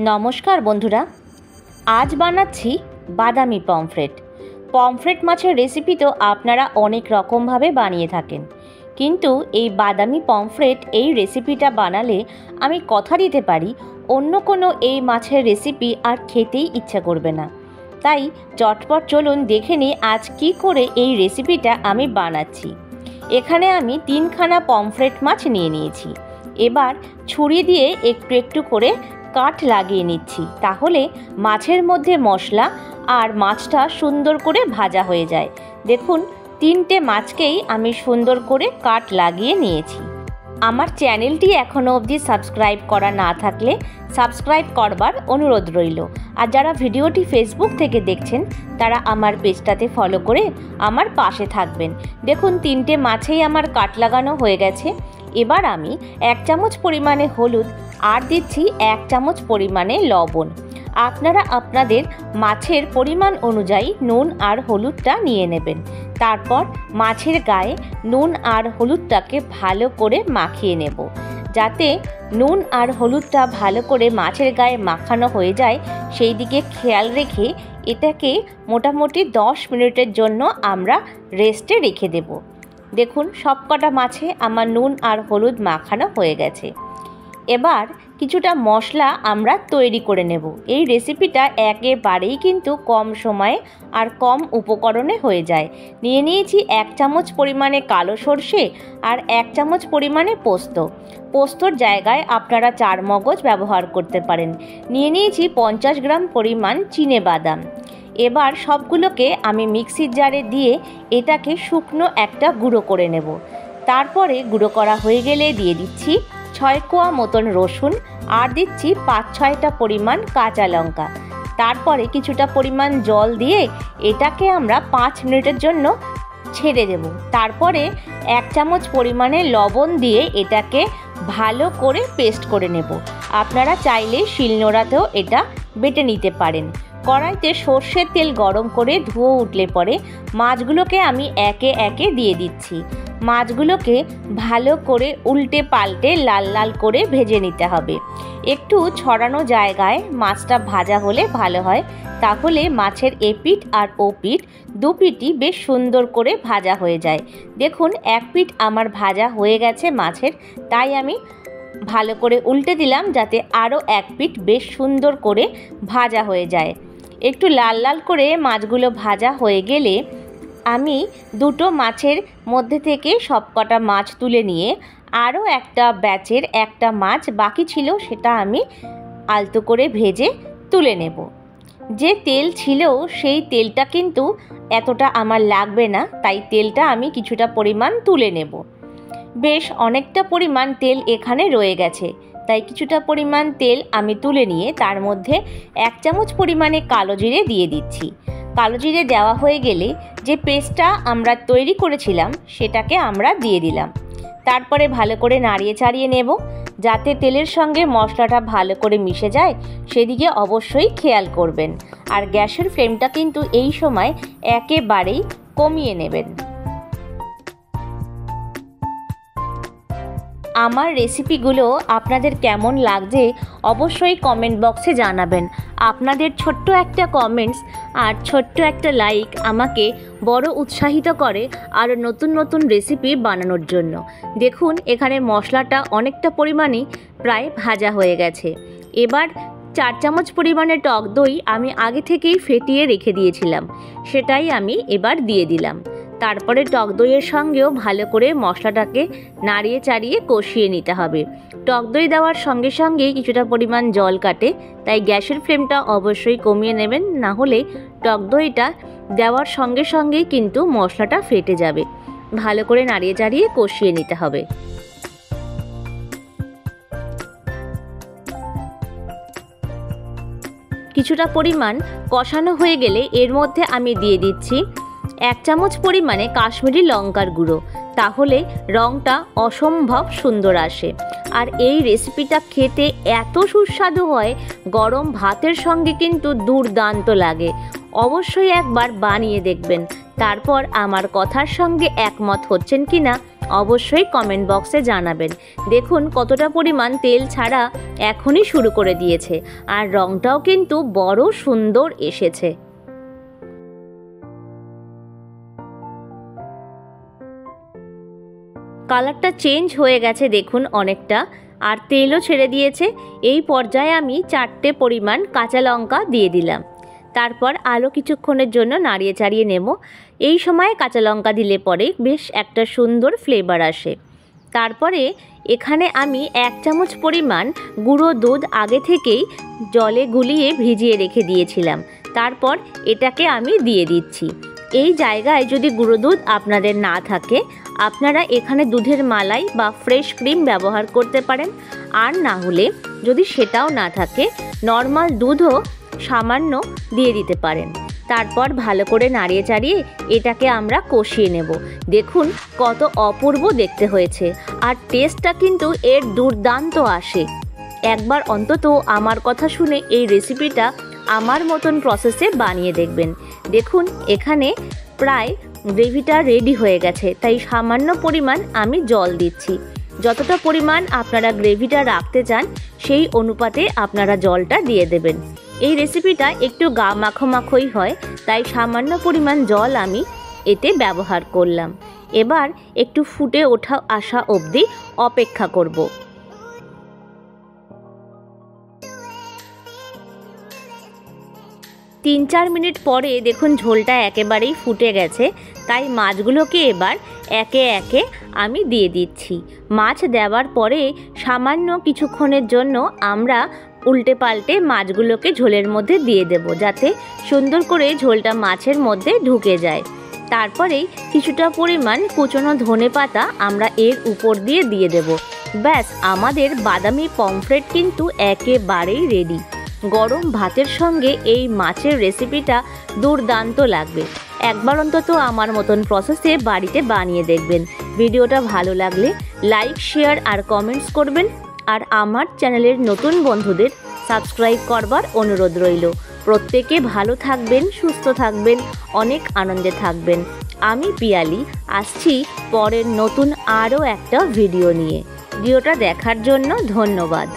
নমস্কার বন্ধুরা, আজ বানাচ্ছি বাদামি পমফ্রেট। পমফ্রেট মাছের রেসিপি তো আপনারা অনেক রকমভাবে বানিয়ে থাকেন, কিন্তু এই বাদামি পমফ্রেট এই রেসিপিটা বানালে আমি কথা দিতে পারি অন্য কোনো এই মাছের রেসিপি আর খেতেই ইচ্ছা করবে না। তাই চটপট চলুন দেখে নিই আজ কী করে এই রেসিপিটা আমি বানাচ্ছি। এখানে আমি 3খানা পমফ্রেট মাছ নিয়ে নিয়েছি। এবার ছুরি দিয়ে একটু একটু করে কাট লাগিয়ে নিচ্ছি, তাহলে মাছের মধ্যে মশলা আর মাছটা সুন্দর করে ভাজা হয়ে যায়। দেখুন, 3টে মাছকেই আমি সুন্দর করে কাট লাগিয়ে নিয়েছি। আমার চ্যানেলটি এখনও অবধি সাবস্ক্রাইব করা না থাকলে সাবস্ক্রাইব করবার অনুরোধ রইল। আর যারা ভিডিওটি ফেসবুক থেকে দেখছেন তারা আমার পেজটাতে ফলো করে আমার পাশে থাকবেন। দেখুন, 3টে মাছেই আমার কাট লাগানো হয়ে গেছে। এবার আমি 1 চামচ পরিমাণে হলুদ আর দিচ্ছি 1 চামচ পরিমাণে লবণ। আপনারা আপনাদের মাছের পরিমাণ অনুযায়ী নুন আর হলুদটা নিয়ে নেবেন। তারপর মাছের গায়ে নুন আর হলুদটাকে ভালো করে মাখিয়ে নেব। যাতে নুন আর হলুদটা ভালো করে মাছের গায়ে মাখানো হয়ে যায় সেই দিকে খেয়াল রেখে এটাকে মোটামুটি 10 মিনিটের জন্য আমরা রেস্টে রেখে দেব। দেখুন, সবকটা মাছে আমার নুন আর হলুদ মাখানো হয়ে গেছে। এবার কিছুটা মশলা আমরা তৈরি করে নেব। এই রেসিপিটা একেবারেই কিন্তু কম সময়ে আর কম উপকরণে হয়ে যায়। নিয়ে নিয়েছি 1 চামচ পরিমাণে কালো সর্ষে আর 1 চামচ পরিমাণে পোস্ত। পোস্তর জায়গায় আপনারা 4 মগজ ব্যবহার করতে পারেন। নিয়ে নিয়েছি 50 গ্রাম পরিমাণ চিনেবাদাম। এবার সবগুলোকে আমি মিক্সির জারে দিয়ে এটাকে শুকনো একটা গুঁড়ো করে নেব। তারপরে গুঁড়ো করা হয়ে গেলে দিয়ে দিচ্ছি 6 কোয়া মতন রসুন আর দিচ্ছি 5-6টা পরিমাণ কাঁচা লঙ্কা। তারপরে কিছুটা পরিমাণ জল দিয়ে এটাকে আমরা 5 মিনিটের জন্য ছেড়ে দেব। তারপরে 1 চামচ পরিমাণে লবণ দিয়ে এটাকে ভালো করে পেস্ট করে নেব। আপনারা চাইলে শিলনোড়াতেও এটা বেটে নিতে পারেন। কড়াইতে সর্ষের তেল গরম করে ধুয়ে উঠলে পরে মাছগুলোকে আমি একে একে দিয়ে দিচ্ছি। মাছগুলোকে ভালো করে উল্টে পাল্টে লাল লাল করে ভেজে নিতে হবে। একটু ছড়ানো জায়গায় মাছটা ভাজা হলে ভালো হয়, তাহলে মাছের এপিঠ আর ওপিঠ দুপিঠই বেশ সুন্দর করে ভাজা হয়ে যায়। দেখুন, এক পিঠ আমার ভাজা হয়ে গেছে মাছের, তাই আমি ভালো করে উল্টে দিলাম যাতে আরও এক পিঠ বেশ সুন্দর করে ভাজা হয়ে যায়। একটু লাল লাল করে মাছগুলো ভাজা হয়ে গেলে আমি দুটো মাছের মধ্যে থেকে সবকটা মাছ তুলে নিয়ে আরও একটা ব্যাচের একটা মাছ বাকি ছিল সেটা আমি আলতো করে ভেজে তুলে নেব। যে তেল ছিল সেই তেলটা কিন্তু এতটা আমার লাগবে না, তাই তেলটা আমি কিছুটা পরিমাণ তুলে নেব। বেশ অনেকটা পরিমাণ তেল এখানে রয়ে গেছে, তাই কিছুটা পরিমাণ তেল আমি তুলে নিয়ে তার মধ্যে 1 চামচ পরিমাণে কালো জিরে দিয়ে দিচ্ছি। কালো জিরে দেওয়া হয়ে গেলে যে পেস্টটা আমরা তৈরি করেছিলাম সেটাকে আমরা দিয়ে দিলাম। তারপরে ভালো করে নাড়িয়ে চাড়িয়ে নেব যাতে তেলের সঙ্গে মশলাটা ভালো করে মিশে যায়, সেদিকে অবশ্যই খেয়াল করবেন। আর গ্যাসের ফ্লেমটা কিন্তু এই সময় একেবারেই কমিয়ে নেবেন। আমার রেসিপিগুলো আপনাদের কেমন লাগছে অবশ্যই কমেন্ট বক্সে জানাবেন। আপনাদের ছোট্ট একটা কমেন্টস আর ছোট্ট একটা লাইক আমাকে বড় উৎসাহিত করে আরও নতুন নতুন রেসিপি বানানোর জন্য। দেখুন, এখানে মশলাটা অনেকটা পরিমাণেই প্রায় ভাজা হয়ে গেছে। এবার 4 চামচ পরিমাণে টক দই আমি আগে থেকেই ফেটিয়ে রেখে দিয়েছিলাম, সেটাই আমি এবার দিয়ে দিলাম। তারপরে টক দইয়ের সঙ্গেও ভালো করে মশলাটাকে নাড়িয়ে চাড়িয়ে কষিয়ে নিতে হবে। টক দই দেওয়ার সঙ্গে সঙ্গেই কিছুটা পরিমাণ জল কাটে, তাই গ্যাসের ফ্লেমটা অবশ্যই কমিয়ে নেবেন, না হলে টক দইটা দেওয়ার সঙ্গে সঙ্গেই কিন্তু মশলাটা ফেটে যাবে। ভালো করে নাড়িয়ে চাড়িয়ে কষিয়ে নিতে হবে। কিছুটা পরিমাণ কষানো হয়ে গেলে এর মধ্যে আমি দিয়ে দিচ্ছি 1 চামচ পরিমাণে কাশ্মীরি লঙ্কার গুঁড়ো, তাহলে রঙটা অসম্ভব সুন্দর আসে। আর এই রেসিপিটা খেতে এত সুস্বাদু হয়, গরম ভাতের সঙ্গে কিন্তু দুর্দান্ত লাগে। অবশ্যই একবার বানিয়ে দেখবেন, তারপর আমার কথার সঙ্গে একমত হচ্ছেন কিনা অবশ্যই কমেন্ট বক্সে জানাবেন। দেখুন কতটা পরিমাণ তেল ছাড়া এখনই শুরু করে দিয়েছে, আর রঙটাও কিন্তু বড় সুন্দর এসেছে। কালারটা চেঞ্জ হয়ে গেছে দেখুন অনেকটা, আর তেলও ছেড়ে দিয়েছে। এই পর্যায়ে আমি 4টে পরিমাণ কাঁচা লঙ্কা দিয়ে দিলাম। তারপর আরও কিছুক্ষণের জন্য নাড়িয়ে চাড়িয়ে নেব। এই সময় কাঁচা লঙ্কা দিলে পরে বেশ একটা সুন্দর ফ্লেভার আসে। তারপরে এখানে আমি 1 চামচ পরিমাণ গুঁড়ো দুধ আগে থেকেই জলে গুলিয়ে ভিজিয়ে রেখে দিয়েছিলাম। তারপর এটাকে আমি দিয়ে দিচ্ছি। এই জায়গায় যদি গুঁড়ো দুধ আপনাদের না থাকে, আপনারা এখানে দুধের মালাই বা ফ্রেশ ক্রিম ব্যবহার করতে পারেন। আর না হলে যদি সেটাও না থাকে, নর্মাল দুধও সামান্য দিয়ে দিতে পারেন। তারপর ভালো করে নাড়িয়ে চাড়িয়ে এটাকে আমরা কষিয়ে নেব। দেখুন কত অপূর্ব দেখতে হয়েছে, আর টেস্টটা কিন্তু এর দুর্দান্ত আসে। একবার অন্তত আমার কথা শুনে এই রেসিপিটা আমার মতন প্রসেসে বানিয়ে দেখবেন। দেখুন এখানে প্রায় গ্রেভিটা রেডি হয়ে গেছে, তাই সামান্য পরিমাণ আমি জল দিচ্ছি। যতটা পরিমাণ আপনারা গ্রেভিটা রাখতে চান সেই অনুপাতে আপনারা জলটা দিয়ে দেবেন। এই রেসিপিটা একটু গা মাখো মাখোই হয়, তাই সামান্য পরিমাণ জল আমি এতে ব্যবহার করলাম। এবার একটু ফুটে ওঠা আসা অবধি অপেক্ষা করব। 3-4 মিনিট পরে দেখুন ঝোলটা একেবারেই ফুটে গেছে, তাই মাছগুলোকে এবার একে একে আমি দিয়ে দিচ্ছি। মাছ দেওয়ার পরে সামান্য কিছুক্ষণের জন্য আমরা উল্টে পাল্টে মাছগুলোকে ঝোলের মধ্যে দিয়ে দেব, যাতে সুন্দর করে ঝোলটা মাছের মধ্যে ঢুকে যায়। তারপরেই কিছুটা পরিমাণ কুচনো ধনেপাতা আমরা এর উপর দিয়ে দেব। ব্যাস, আমাদের বাদামি পমফ্রেট কিন্তু একেবারেই রেডি। গরম ভাতের সঙ্গে এই মাছের রেসিপিটা দুর্দান্ত লাগবে। একবার অন্তত আমার মতন প্রসেসে বাড়িতে বানিয়ে দেখবেন। ভিডিওটা ভালো লাগলে লাইক, শেয়ার আর কমেন্টস করবেন। আর আমার চ্যানেলের নতুন বন্ধুদের সাবস্ক্রাইব করবার অনুরোধ রইল। প্রত্যেকে ভালো থাকবেন, সুস্থ থাকবেন, অনেক আনন্দে থাকবেন। আমি পিয়ালি আসছি পরের নতুন আরও একটা ভিডিও নিয়ে। ভিডিওটা দেখার জন্য ধন্যবাদ।